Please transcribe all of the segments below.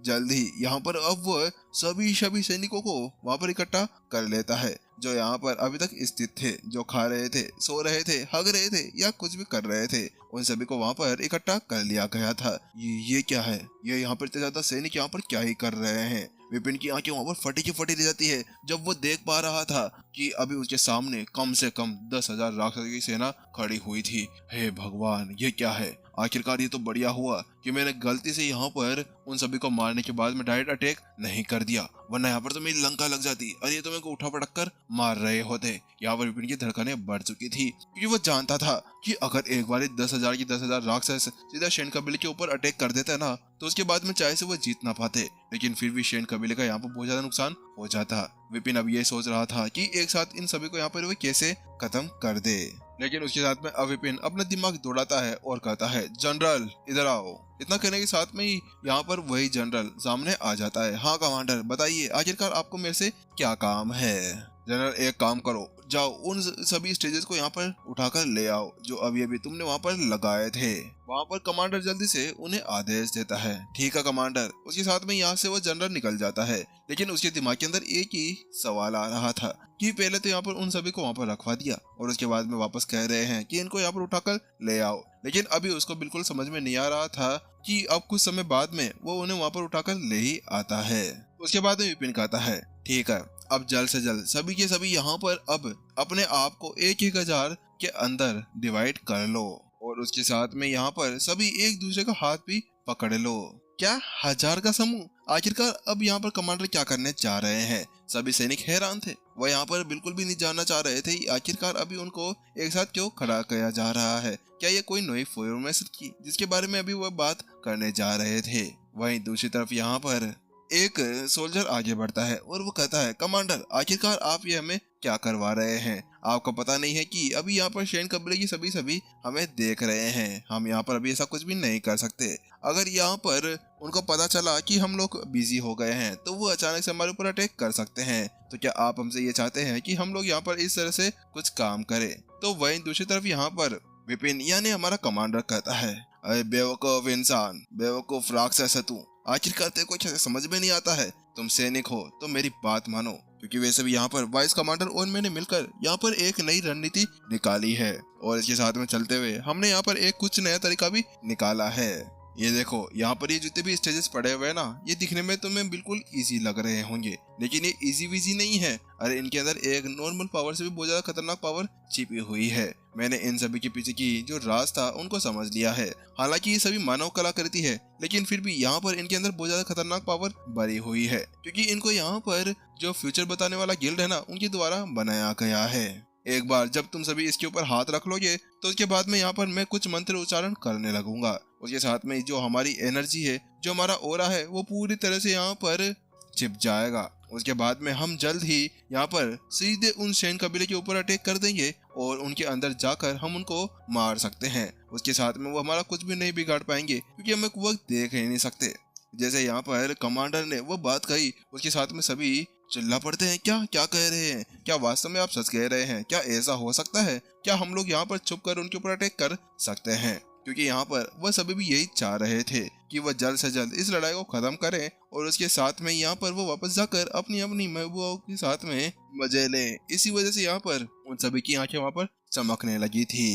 जल्द ही यहाँ पर अब वह सभी सैनिकों को वहाँ पर इकट्ठा कर लेता है जो यहाँ पर अभी तक स्थित थे, जो खा रहे थे, सो रहे थे, हग रहे थे या कुछ भी कर रहे थे। उन सभी को वहाँ पर इकट्ठा कर लिया गया था। ये क्या है? ये यहाँ पर इतने ज्यादा सैनिक यहाँ पर क्या ही कर रहे हैं? विपिन की आंखें वहाँ पर फटी की फटी रह जाती है जब वो देख पा रहा था कि अभी उसके सामने कम से कम 10,000 राक्षसों की सेना खड़ी हुई थी। हे भगवान, ये क्या है? आखिरकार ये तो बढ़िया हुआ कि मैंने गलती से यहाँ पर उन सभी को मारने के बाद में डायरेक्ट अटैक नहीं कर दिया, वरना यहाँ पर तो मेरी लंका लग जाती और ये तो मेरे को उठा पटक कर मार रहे होते। यहाँ पर विपिन की धड़कनें बढ़ चुकी थी क्योंकि वो जानता था कि अगर एक बार 10,000 की 10,000 राक्षस सीधा शेन कबीले के ऊपर अटैक कर देता ना तो उसके बाद में चाहे से वो जीत ना पाते, लेकिन फिर भी शेन कबीले का यहाँ पर बहुत ज्यादा नुकसान हो जाता। विपिन अब ये सोच रहा था कि एक साथ इन सभी को यहाँ पर वो कैसे खत्म कर दे, लेकिन उसके साथ में अब विपिन अपना दिमाग दौड़ाता है और कहता है, जनरल इधर आओ। इतना कहने के साथ में ही यहाँ पर वही जनरल सामने आ जाता है। हाँ कमांडर, बताइए आखिरकार आपको मेरे से क्या काम है? जनरल, एक काम करो, जाओ उन सभी स्टेजेस को यहाँ पर उठाकर ले आओ जो अभी अभी तुमने वहाँ पर लगाए थे। वहाँ पर कमांडर जल्दी से उन्हें आदेश देता है। ठीक है कमांडर। उसके साथ में यहाँ से वो जनरल निकल जाता है, लेकिन उसके दिमाग के अंदर एक ही सवाल आ रहा था कि पहले तो यहाँ पर उन सभी को वहाँ पर रखवा दिया और उसके बाद में वापस कह रहे हैं कि इनको यहाँ पर उठाकर ले आओ, लेकिन अभी उसको बिल्कुल समझ में नहीं आ रहा था कि अब कुछ समय बाद में वो उन्हें वहाँ पर उठाकर ले ही आता है। उसके बाद में विपिन कहता है, ठीक है, अब जल्द से जल्द सभी के सभी यहाँ पर अब अपने आप को 1,000 के अंदर डिवाइड कर लो और उसके साथ में यहाँ पर सभी एक दूसरे का हाथ भी पकड़ लो। क्या 1,000 का समूह? आखिरकार अब यहाँ पर कमांडर क्या करने जा रहे हैं? सभी सैनिक हैरान थे, वह यहाँ पर बिल्कुल भी नहीं जानना चाह रहे थे आखिरकार अभी उनको एक साथ क्यों खड़ा किया जा रहा है। क्या ये कोई नई फॉर्मेशन की जिसके बारे में अभी वह बात करने जा रहे थे? वहीं दूसरी तरफ यहाँ पर एक सोल्जर आगे बढ़ता है और वो कहता है, कमांडर आखिरकार आप ये हमें क्या करवा रहे हैं? आपको पता नहीं है कि अभी यहाँ पर शेन कबीले की सभी हमें देख रहे हैं, हम यहाँ पर अभी ऐसा कुछ भी नहीं कर सकते। अगर यहाँ पर उनको पता चला कि हम लोग बिजी हो गए हैं तो वो अचानक से हमारे ऊपर अटैक कर सकते हैं। तो क्या आप हमसे ये चाहते हैं कि हम लोग यहाँ पर इस तरह से कुछ काम करें? तो वहीं दूसरी तरफ यहाँ पर विपिन यानी हमारा कमांडर कहता है, अरे बेवकूफ इंसान, बेवकूफ राक्षस है तू, आखिरकार तेरे को अच्छा समझ में नहीं आता है? तुम सैनिक हो तो मेरी बात मानो, क्योंकि वैसे भी यहाँ पर वाइस कमांडर और मैंने मिलकर यहाँ पर एक नई रणनीति निकाली है और इसके साथ में चलते हुए हमने यहाँ पर एक कुछ नया तरीका भी निकाला है। ये देखो, यहाँ पर ये जितने भी स्टेजेस पड़े हुए हैं ना, ये दिखने में तुम्हें बिल्कुल इजी लग रहे होंगे, लेकिन ये इजी विजी नहीं है। अरे इनके अंदर एक नॉर्मल पावर से भी बहुत ज्यादा खतरनाक पावर छिपी हुई है। मैंने इन सभी के पीछे की जो राज था उनको समझ लिया है। हालांकि ये सभी मानव कलाकृति है, लेकिन फिर भी यहाँ पर इनके अंदर बहुत ज्यादा खतरनाक पावर भरी हुई है, क्योंकि इनको यहाँ पर जो फ्यूचर बताने वाला गिल्ड है ना, उनके द्वारा बनाया गया है। एक बार जब तुम सभी इसके ऊपर हाथ रख लोगे तो उसके बाद में यहाँ पर मैं कुछ मंत्र उच्चारण करने लगूंगा। उसके साथ में जो हमारी एनर्जी है, जो हमारा ओरा है, वो पूरी तरह से यहाँ पर छिप जाएगा। उसके बाद में हम जल्द ही यहाँ पर सीधे उन शेन कबीले के ऊपर अटैक कर देंगे और उनके अंदर जाकर हम उनको मार सकते हैं। उसके साथ में वो हमारा कुछ भी नहीं बिगाड़ पाएंगे, क्योंकि हम एक वक्त देख ही नहीं सकते। जैसे यहाँ पर कमांडर ने वो बात कही, उसके साथ में सभी चिल्ला पड़ते हैं, क्या क्या कह रहे हैं? क्या वास्तव में आप सच कह रहे हैं? क्या ऐसा हो सकता है? क्या हम लोग यहाँ पर छुप कर उनके ऊपर अटैक कर सकते हैं? क्योंकि यहाँ पर वह सभी भी यही चाह रहे थे कि वह जल्द से जल्द इस लड़ाई को खत्म करें और उसके साथ में यहाँ पर वो वापस जाकर अपनी अपनी महबूबों के साथ में मजे लें। इसी वजह से यहाँ पर उन सभी की आंखें वहाँ पर चमकने लगी थी।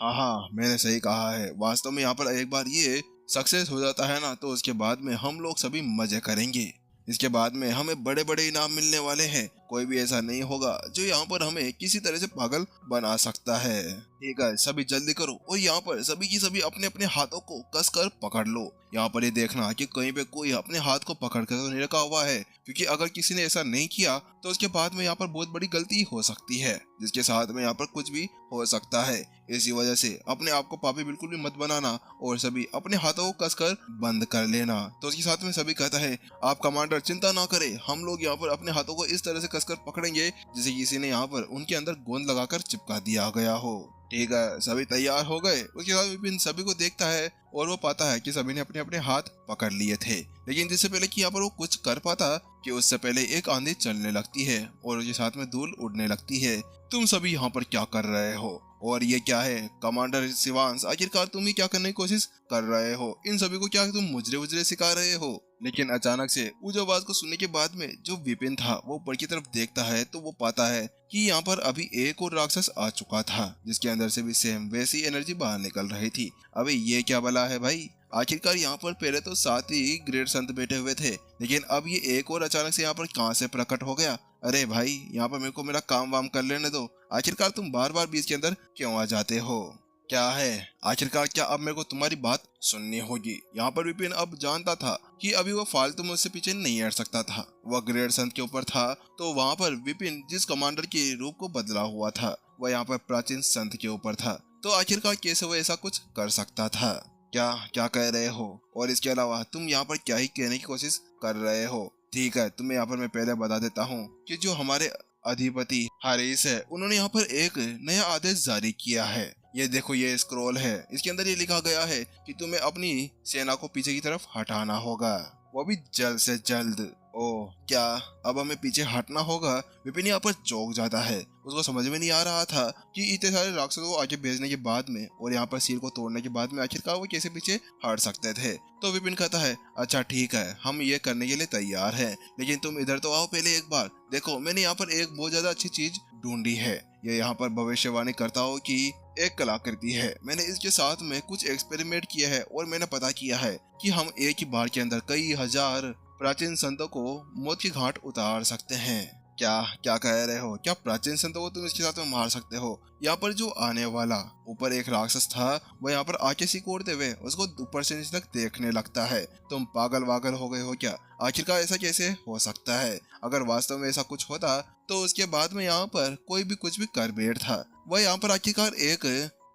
हाँ, मैंने सही कहा है। वास्तव में यहाँ पर एक बार ये सक्सेस हो जाता है ना, तो उसके बाद में हम लोग सभी मजे करेंगे। इसके बाद में हमें बड़े बड़े इनाम मिलने वाले हैं। कोई भी ऐसा नहीं होगा जो यहाँ पर हमें किसी तरह से पागल बना सकता है। ठीक है, सभी जल्दी करो और यहाँ पर सभी की सभी अपने अपने हाथों को कसकर पकड़ लो। यहाँ पर ये देखना कि कहीं पे कोई अपने हाथ को पकड़ कर तो नहीं रखा हुआ है, क्योंकि अगर किसी ने ऐसा नहीं किया तो उसके बाद में यहाँ पर बहुत बड़ी गलती हो सकती है, जिसके साथ में यहाँ पर कुछ भी हो सकता है। इसी वजह से अपने आप को पापी बिल्कुल भी मत बनाना और सभी अपने हाथों को कसकर बंद कर लेना। तो उसके साथ में सभी कहता है, आप कमांडर चिंता ना करें, हम लोग यहाँ पर अपने हाथों को इस तरह से कसकर पकड़ेंगे जैसे किसी ने यहाँ पर उनके अंदर गोंद लगाकर चिपका दिया गया हो। ठीक है, सभी तैयार हो गए। उसके बाद विपिन सभी को देखता है और वो पाता है कि सभी ने अपने अपने हाथ पकड़ लिए थे, लेकिन जिससे पहले कि यहाँ पर वो कुछ कर पाता कि उससे पहले एक आंधी चलने लगती है और उसके साथ में धूल उड़ने लगती है। तुम सभी यहाँ पर क्या कर रहे हो और ये क्या है? कमांडर शिवांश, आखिरकार तुम ही क्या करने की कोशिश कर रहे हो? इन सभी को क्या तुम मुजरे उजरे सिखा रहे हो? लेकिन अचानक से उस आवाज को सुनने के बाद में जो विपिन था वो ऊपर की तरफ देखता है तो वो पाता है कि यहाँ पर अभी एक और राक्षस आ चुका था, जिसके अंदर से भी सेम वैसी एनर्जी बाहर निकल रही थी। अबे ये क्या बला है भाई। आखिरकार यहाँ पर पहले तो 7 ही ग्रेट संत बैठे हुए थे, लेकिन अब ये एक और अचानक से यहाँ पर कहाँ से प्रकट हो गया। अरे भाई यहाँ पर मेरे को मेरा काम वाम कर लेने दो। आखिरकार तुम बार बार बीच के अंदर क्यों आ जाते हो, क्या है आखिरकार, क्या अब मेरे को तुम्हारी बात सुननी होगी। यहाँ पर विपिन अब जानता था कि अभी वो फालतू मुझसे पीछे नहीं हट सकता था। वह ग्रेट संत के ऊपर था तो वहाँ पर विपिन जिस कमांडर के रूप को बदला हुआ था वह यहाँ पर प्राचीन संत के ऊपर था। तो आखिरकार कैसे वो ऐसा कुछ कर सकता था। क्या क्या कह रहे हो, और इसके अलावा तुम यहाँ पर क्या ही कहने की कोशिश कर रहे हो। ठीक है, तुम्हें यहाँ पर मैं पहले बता देता हूँ कि जो हमारे अधिपति हारिस है उन्होंने यहाँ पर एक नया आदेश जारी किया है। ये देखो, ये स्क्रॉल है, इसके अंदर ये लिखा गया है कि तुम्हें अपनी सेना को पीछे की तरफ हटाना होगा, वो भी जल्द से जल्द। ओह क्या अब हमें पीछे हटना होगा। विपिन यहाँ पर चौंक जाता है, उसको समझ में नहीं आ रहा था कि इतने सारे राक्षसों को आगे भेजने के बाद में और यहाँ पर सिर को तोड़ने के बाद में आखिरकार वो कैसे पीछे हट सकते थे। तो विपिन कहता है अच्छा ठीक है, हम ये करने के लिए तैयार हैं, लेकिन तुम इधर तो आओ पहले एक बार। देखो मैंने यहाँ पर एक बहुत ज्यादा अच्छी चीज ढूंढी है। ये यहाँ पर भविष्यवाणी करता हो कि एक कलाकृति है। मैंने इसके साथ में कुछ एक्सपेरिमेंट किया है और मैंने पता किया है कि हम एक ही बार के अंदर कई हजार प्राचीन संतों को मौत की घाट उतार सकते हैं। क्या क्या कह रहे हो, क्या प्राचीन संतों को तुम इसके साथ में मार सकते हो। यहाँ पर जो आने वाला ऊपर एक राक्षस था वह यहाँ पर आंखें सिकोड़ते हुए उसको ऊपर से नीचे तक देखने लगता है। तुम पागल वागल हो गए हो क्या, आखिरकार ऐसा कैसे हो सकता है। अगर वास्तव में ऐसा कुछ होता तो उसके बाद में यहाँ पर कोई भी कुछ भी कर बैठता। वह यहाँ पर आखिरकार एक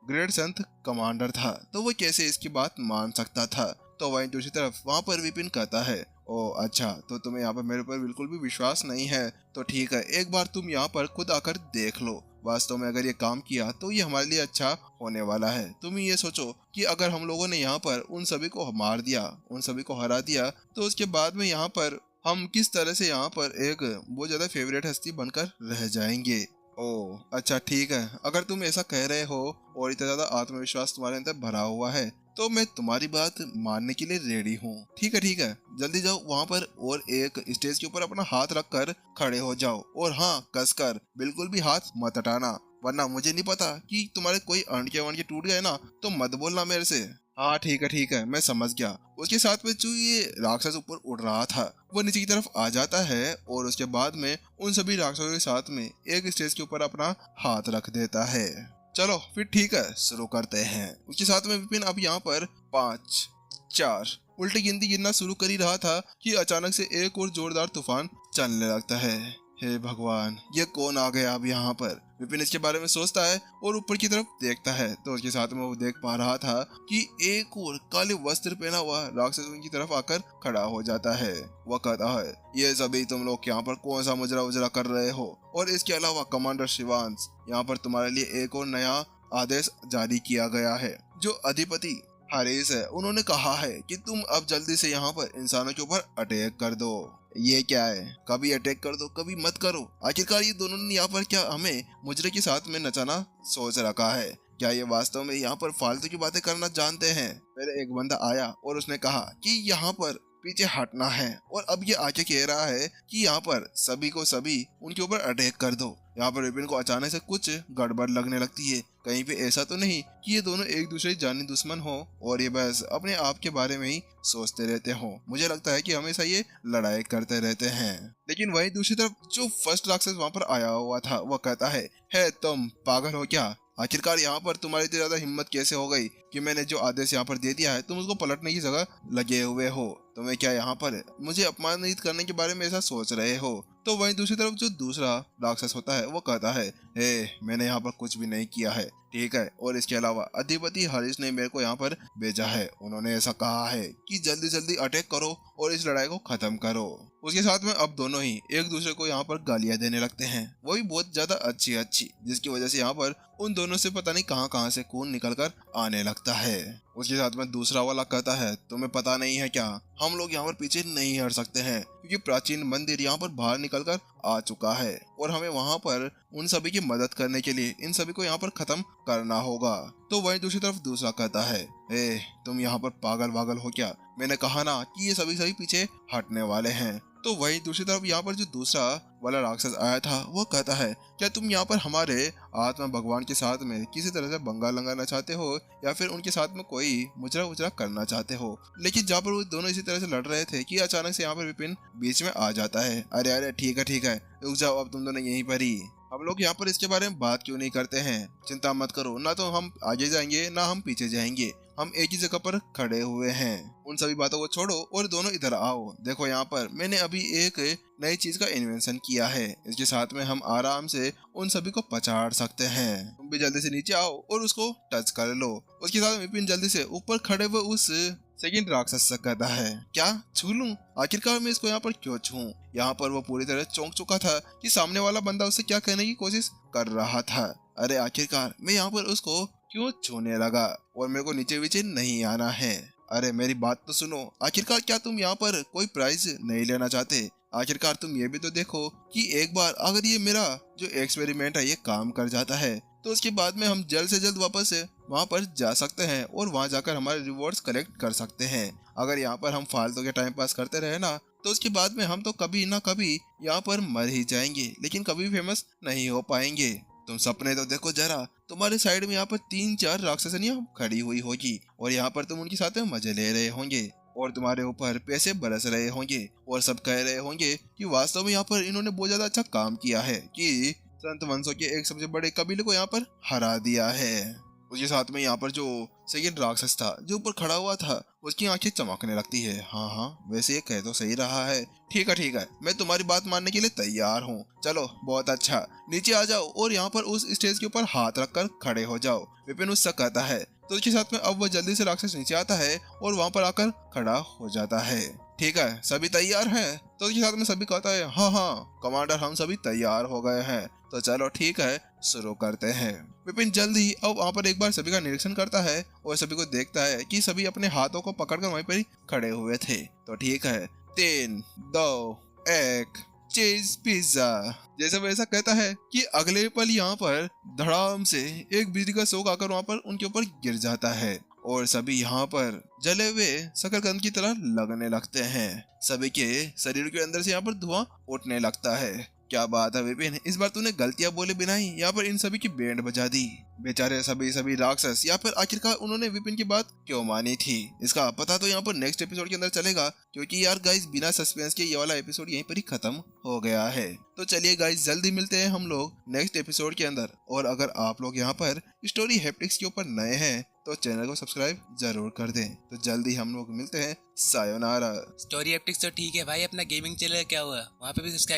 ग्रेट संत कमांडर था तो वो कैसे इसकी बात मान सकता था। तो वहीं दूसरी तरफ वहाँ पर विपिन कहता है ओ अच्छा, तो तुम्हें यहाँ पर मेरे ऊपर बिल्कुल भी विश्वास नहीं है। तो ठीक है, एक बार तुम यहाँ पर खुद आकर देख लो। वास्तव में अगर ये काम किया तो ये हमारे लिए अच्छा होने वाला है। तुम ये सोचो कि अगर हम लोगों ने यहाँ पर उन सभी को मार दिया, उन सभी को हरा दिया, तो उसके बाद में यहाँ पर हम किस तरह से यहाँ पर एक बहुत ज्यादा फेवरेट हस्ती बनकर रह जाएंगे। ओह अच्छा ठीक है, अगर तुम ऐसा कह रहे हो और इतना ज्यादा आत्मविश्वास तुम्हारे अंदर भरा हुआ है तो मैं तुम्हारी बात मानने के लिए रेडी हूँ। ठीक है, जल्दी जाओ वहाँ पर और एक स्टेज के ऊपर अपना हाथ रख कर खड़े हो जाओ, और हाँ कसकर, बिल्कुल भी हाथ मत हटाना, वरना मुझे नहीं पता कि तुम्हारे कोई अणके वणके टूट गए ना तो मत बोलना मेरे से। हाँ ठीक है, मैं समझ गया। उसके साथ में जो ये राक्षस ऊपर उड़ रहा था वो नीचे की तरफ आ जाता है और उसके बाद में उन सभी राक्षसों के साथ में एक स्टेज के ऊपर अपना हाथ रख देता है। चलो फिर ठीक है, शुरू करते हैं। उसके साथ में विपिन अब यहाँ पर 5, 4 उल्टी गिनती गिनना शुरू कर ही रहा था कि अचानक से एक और जोरदार तूफान चलने लगता है। हे भगवान, ये कौन आ गया अब यहाँ पर। विपिन इसके बारे में सोचता है और ऊपर की तरफ देखता है तो उसके साथ में वो देख पा रहा था कि एक और काले वस्त्र पहना हुआ राक्षस उनकी तरफ आकर खड़ा हो जाता है। वह कहता है ये सभी तुम लोग यहाँ पर कौन सा मुजरा उजरा कर रहे हो, और इसके अलावा कमांडर शिवांश, यहाँ पर तुम्हारे लिए एक और नया आदेश जारी किया गया है। जो अधिपति हारिस है उन्होंने कहा है कि तुम अब जल्दी से यहाँ पर इंसानों के ऊपर अटैक कर दो। ये क्या है, कभी अटैक कर दो कभी मत करो। आखिरकार ये दोनों ने यहाँ पर क्या हमें मुजरे के साथ में नचाना सोच रखा है। क्या ये वास्तव में यहाँ पर फालतू की बातें करना जानते हैं। पहले एक बंदा आया और उसने कहा कि यहाँ पर पीछे हटना है, और अब ये आके कह रहा है कि यहाँ पर सभी को सभी उनके ऊपर अटैक कर दो। यहाँ पर विपिन को अचानक से कुछ गड़बड़ लगने लगती है। कहीं पे ऐसा तो नहीं कि ये दोनों एक दूसरे जानी दुश्मन हो और ये बस अपने आप के बारे में ही सोचते रहते हो। मुझे लगता है कि हमेशा ये लड़ाई करते रहते हैं। लेकिन वहीं दूसरी तरफ जो फर्स्ट राक्षस वहां पर आया हुआ था वह कहता है तुम पागल हो क्या। आखिरकार यहाँ पर तुम्हारी इतनी ज्यादा हिम्मत कैसे हो गई कि मैंने जो आदेश यहाँ पर दे दिया है तुम उसको पलटने की जगह लगे हुए हो। तुम्हें क्या यहाँ पर मुझे अपमानित करने के बारे में ऐसा सोच रहे हो। तो वहीं दूसरी तरफ जो दूसरा राक्षस होता है वो कहता है मैंने यहाँ पर कुछ भी नहीं किया है। ठीक है, और इसके अलावा अधिपति हारिस ने मेरे को यहाँ पर भेजा है। उन्होंने ऐसा कहा है कि जल्दी जल्दी अटैक करो और इस लड़ाई को खत्म करो। उसके साथ में अब दोनों ही एक दूसरे को यहाँ पर गालियां देने लगते हैं, वो भी बहुत ज्यादा अच्छी, जिसकी वजह से यहाँ पर उन दोनों से पता नहीं कहां से खून निकल कर आने लगता लगता है। उसके साथ में दूसरा वाला कहता है, तुम्हें पता नहीं है क्या, हम लोग यहाँ पर पीछे नहीं हट सकते हैं क्योंकि प्राचीन मंदिर यहाँ पर बाहर निकलकर आ चुका है और हमें वहाँ पर उन सभी की मदद करने के लिए इन सभी को यहाँ पर खत्म करना होगा। तो वहीं दूसरी तरफ दूसरा कहता है, तुम यहाँ पर पागल वागल हो क्या, मैंने कहा ना कि ये सभी पीछे हटने वाले हैं। तो वहीं दूसरी तरफ यहाँ पर जो दूसरा वाला राक्षस आया था वो कहता है, क्या तुम यहाँ पर हमारे आत्मा भगवान के साथ में किसी तरह से बंगा लगाना चाहते हो या फिर उनके साथ में कोई मुजरा उजरा करना चाहते हो। लेकिन जहाँ पर वो दोनों इसी तरह से लड़ रहे थे कि अचानक से यहाँ पर विपिन बीच में आ जाता है। अरे अरे ठीक है रुक जाओ, अब तुम दोनों यहीं पर ही, हम लोग यहाँ पर इसके बारे में बात क्यों नहीं करते हैं, चिंता मत करो, ना तो हम आगे जाएंगे ना हम पीछे जाएंगे, हम एक ही जगह पर खड़े हुए हैं, उन सभी बातों को छोड़ो और दोनों इधर आओ। देखो यहाँ पर मैंने अभी एक नई चीज का इन्वेंशन किया है, इसके साथ में हम आराम से उन सभी को पछाड़ सकते हैं, तुम भी जल्दी से नीचे आओ और उसको टच कर लो। उसके साथ विपिन जल्दी से ऊपर खड़े हुए उस सेकंड राक्षस से कहता है, क्या छू लूं, आखिरकार मैं इसको यहाँ पर क्यों छूं। यहाँ पर वो पूरी तरह चौंक चुका था कि सामने वाला बंदा उससे क्या कहने की कोशिश कर रहा था। अरे आखिरकार मैं यहाँ पर उसको क्यों छूने लगा और मेरे को नीचे वीचे नहीं आना है। अरे मेरी बात तो सुनो, आखिरकार क्या तुम यहाँ पर कोई प्राइज नहीं लेना चाहते, आखिरकार तुम ये भी तो देखो कि एक बार अगर ये मेरा जो एक्सपेरिमेंट है ये काम कर जाता है तो उसके बाद में हम जल्द से जल्द वापस वहाँ पर जा सकते हैं और वहाँ जाकर हमारे रिवॉर्ड्स कलेक्ट कर सकते हैं। अगर यहाँ पर हम फालतू के टाइम पास करते रहे ना तो उसके बाद में हम तो कभी ना कभी यहाँ पर मर ही जाएंगे, लेकिन कभी फेमस नहीं हो पाएंगे। तुम सपने तो देखो जरा, तुम्हारे साइड में यहाँ पर 3-4 राक्षसनियाँ खड़ी हुई होगी और यहाँ पर तुम उनके साथ में मजे ले रहे होंगे और तुम्हारे ऊपर पैसे बरस रहे होंगे और सब कह रहे होंगे कि वास्तव में यहाँ पर इन्होंने बहुत ज्यादा अच्छा काम किया है कि संत वंशों के एक सबसे बड़े कबीले को यहाँ पर हरा दिया है। उसके साथ में यहाँ पर जो सेकंड राक्षस था जो ऊपर खड़ा हुआ था उसकी आंखें चमकने लगती है। हाँ वैसे ये कह तो सही रहा है, ठीक है मैं तुम्हारी बात मानने के लिए तैयार हूँ, चलो बहुत अच्छा, नीचे आ जाओ और यहाँ पर उस स्टेज के ऊपर हाथ रखकर खड़े हो जाओ। विपिन उससे कहता है तो उसके साथ में अब वह जल्दी से राक्षस नीचे आता है और वहाँ पर आकर खड़ा हो जाता है। ठीक है सभी तैयार हैं, तो उसके साथ में सभी कहता है हाँ कमांडर हम सभी तैयार हो गए हैं, तो चलो ठीक है शुरू करते हैं। विपिन जल्दी अब वहाँ पर एक बार सभी का निरीक्षण करता है और सभी को देखता है कि सभी अपने हाथों को पकड़कर वहीं पर ही खड़े हुए थे। तो ठीक है 3, 2, 1 चीज पिज्जा। जैसे वैसा कहता है कि अगले पल यहाँ पर धड़ाम से एक बिजली का शॉक आकर वहाँ पर उनके ऊपर गिर जाता है और सभी यहाँ पर जले हुए शकरकंद की तरह लगने लगते हैं। सभी के शरीर के अंदर से यहाँ पर धुआं उठने लगता है। क्या बात है विपिन, इस बार तूने गलतियां बोले बिना ही यहाँ पर इन सभी की बैंड बजा दी। बेचारे सभी राक्षस या फिर आखिरकार उन्होंने विपिन की बात क्यों मानी थी, इसका पता तो यहाँ पर नेक्स्ट एपिसोड के अंदर चलेगा, क्योंकि यार गाइस बिना सस्पेंस के ये वाला एपिसोड यहीं पर ही खत्म हो गया है। तो चलिए गाइस जल्दी मिलते हैं हम लोग नेक्स्ट एपिसोड के अंदर। और अगर आप लोग यहाँ पर स्टोरी हैप्टिक्स के ऊपर नए हैं तो चैनल को सब्सक्राइब जरूर कर दें। तो जल्दी हम लोग मिलते हैं, सायोनारा। स्टोरी हैप्टिक्स तो ठीक है भाई, अपना गेमिंग चैनल क्या हुआ, वहाँ पे भी सब्सक्राइब